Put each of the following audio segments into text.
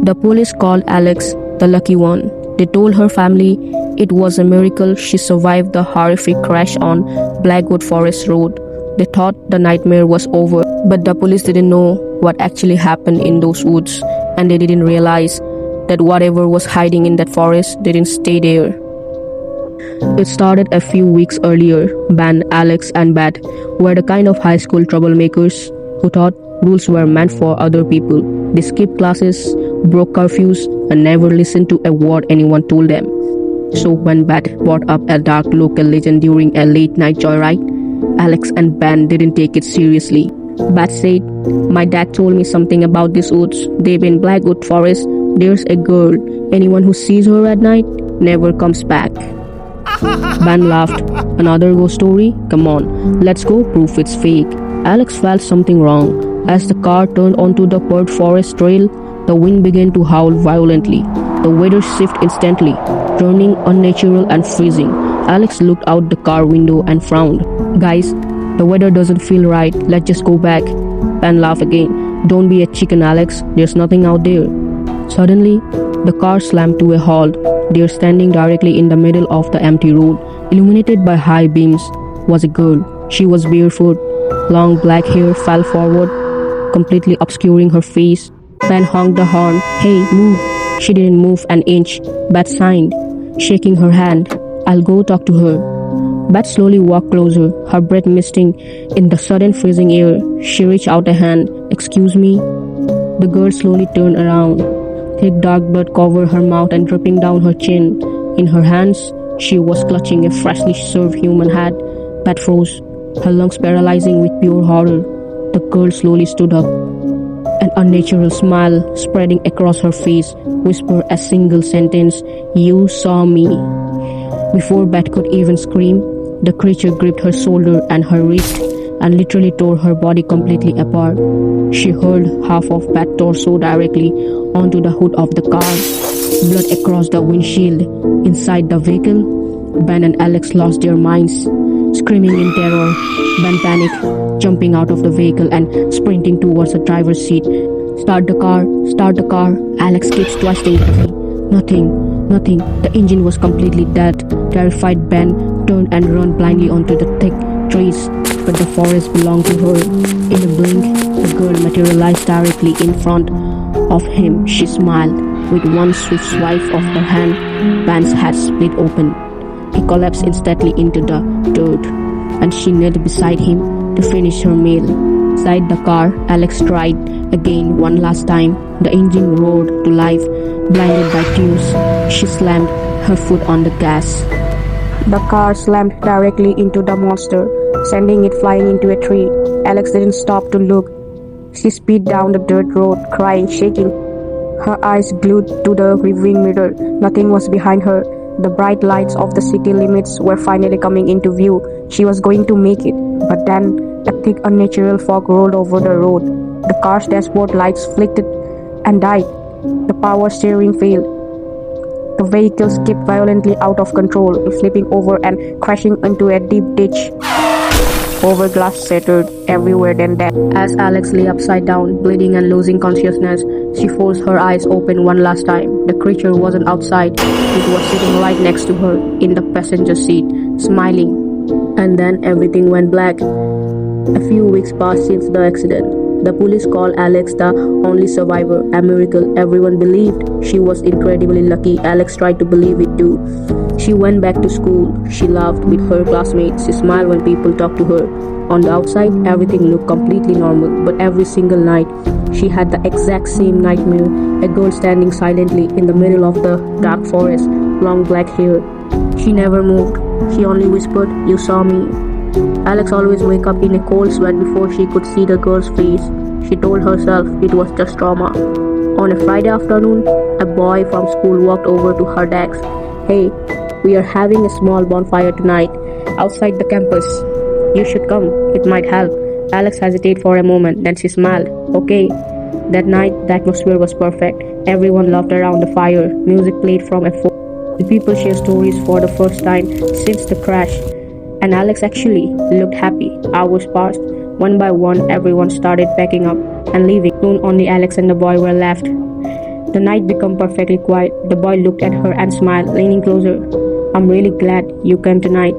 The police called Alex the lucky one. They told her family it was a miracle she survived the horrific crash on Blackwood Forest Road. They thought the nightmare was over, but the police didn't know what actually happened in those woods, and they didn't realize that whatever was hiding in that forest didn't stay there. It started a few weeks earlier. Ben, Alex, and Bat were the kind of high school troublemakers who thought rules were meant for other people. They skipped classes, broke curfews, and never listened to a word anyone told them. So when Bat brought up a dark local legend during a late-night joyride, Alex and Ben didn't take it seriously. Bat said, "My dad told me something about these woods. They're in Blackwood Forest. There's a girl. Anyone who sees her at night never comes back." Ben laughed. "Another ghost story? Come on, let's go prove it's fake." Alex felt something wrong. As the car turned onto the Perth Forest Trail, the wind began to howl violently. The weather shifted instantly, turning unnatural and freezing. Alex looked out the car window and frowned. "Guys, the weather doesn't feel right. Let's just go back." Ben laughed again. "Don't be a chicken, Alex. There's nothing out there." Suddenly, the car slammed to a halt. There, standing directly in the middle of the empty road, illuminated by high beams, was a girl. She was barefoot. Long black hair fell forward, completely obscuring her face. Ben honked the horn. "Hey, move!" She didn't move an inch. Bat signed, shaking her hand. "I'll go talk to her." Bat slowly walked closer, her breath misting in the sudden freezing air. She reached out a hand. "Excuse me?" The girl slowly turned around. Thick dark blood covered her mouth and dripping down her chin. In her hands, she was clutching a freshly served human head. Bat froze, her lungs paralyzing with pure horror. The girl slowly stood up. An unnatural smile spreading across her face whispered a single sentence, "You saw me." Before Bat could even scream, the creature gripped her shoulder and her wrist and literally tore her body completely apart. She hurled half of Bat's torso directly onto the hood of the car, blood across the windshield. Inside the vehicle, Ben and Alex lost their minds, screaming in terror. Ben panicked, jumping out of the vehicle and sprinting towards the driver's seat. Start the car, start the car." Alex keeps twisting heavy. Nothing. The engine was completely dead. Terrified, Ben turned and ran blindly onto the thick trees, but the forest belonged to her. In a blink, the girl materialized directly in front of him. She smiled. With one swift swipe of her hand, Ben's head split open. He collapsed instantly into the dirt, and she knelt beside him to finish her meal. Inside the car, Alex tried again one last time. The engine roared to life. Blinded by tears, she slammed her foot on the gas. The car slammed directly into the monster, sending it flying into a tree. Alex didn't stop to look. She sped down the dirt road, crying, shaking, her eyes glued to the rearview mirror. Nothing was behind her. The bright lights of the city limits were finally coming into view. She was going to make it, but then a thick unnatural fog rolled over the road. The car's dashboard lights flicked and died. The power steering failed. The vehicle skipped violently out of control, flipping over and crashing into a deep ditch. Overglass shattered everywhere then dead. As Alex lay upside down, bleeding and losing consciousness, she forced her eyes open one last time. The creature wasn't outside. It was sitting right next to her, in the passenger seat, smiling. And then everything went black. A few weeks passed since the accident. The police called Alex the only survivor, a miracle. Everyone believed she was incredibly lucky. Alex tried to believe it too. She went back to school. She laughed with her classmates. She smiled when people talked to her. On the outside, everything looked completely normal, but every single night, she had the exact same nightmare. A girl standing silently in the middle of the dark forest, long black hair. She never moved. She only whispered, "You saw me." Alex always wake up in a cold sweat before she could see the girl's face. She told herself it was just trauma. On a Friday afternoon, a boy from school walked over to her desk. "Hey, we are having a small bonfire tonight, outside the campus. You should come, it might help." Alex hesitated for a moment, then she smiled. "Okay." That night, the atmosphere was perfect. Everyone laughed around the fire. Music played from a phone. The people shared stories for the first time since the crash. And Alex actually looked happy. Hours passed. One by one, everyone started packing up and leaving. Soon only Alex and the boy were left. The night became perfectly quiet. The boy looked at her and smiled, leaning closer. I'm really glad you came tonight.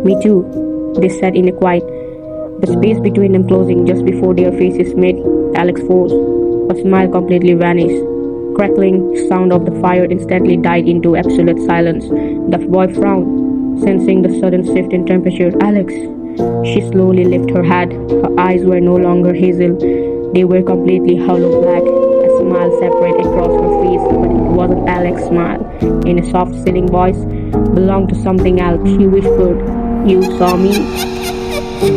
Me too, they said in a quiet. The space between them closing just before their faces met. Alex froze. A smile completely vanished. Crackling sound of the fire instantly died into absolute silence. The boy frowned, sensing the sudden shift in temperature. Alex. She slowly lifted her head. Her eyes were no longer hazel. They were completely hollow black. A smile separated across her face, but it wasn't Alex's smile. In a soft, silly voice, belonged to something else. She whispered, "You saw me?"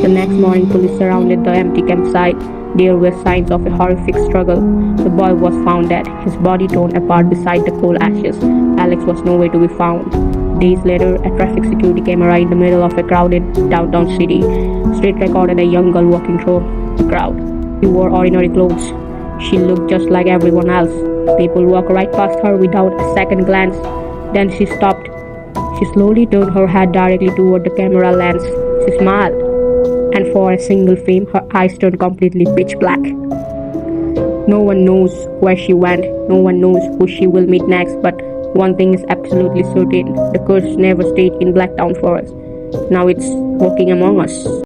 The next morning, police surrounded the empty campsite. There were signs of a horrific struggle. The boy was found dead, his body torn apart beside the coal ashes. Alex was nowhere to be found. Days later, a traffic security camera in the middle of a crowded downtown city street recorded a young girl walking through the crowd. She wore ordinary clothes. She looked just like everyone else. People walked right past her without a second glance. Then she stopped. She slowly turned her head directly toward the camera lens. She smiled, and for a single frame, her eyes turned completely pitch black. No one knows where she went, no one knows who she will meet next, but one thing is absolutely certain: the curse never stayed in Blacktown Forest. Now it's walking among us.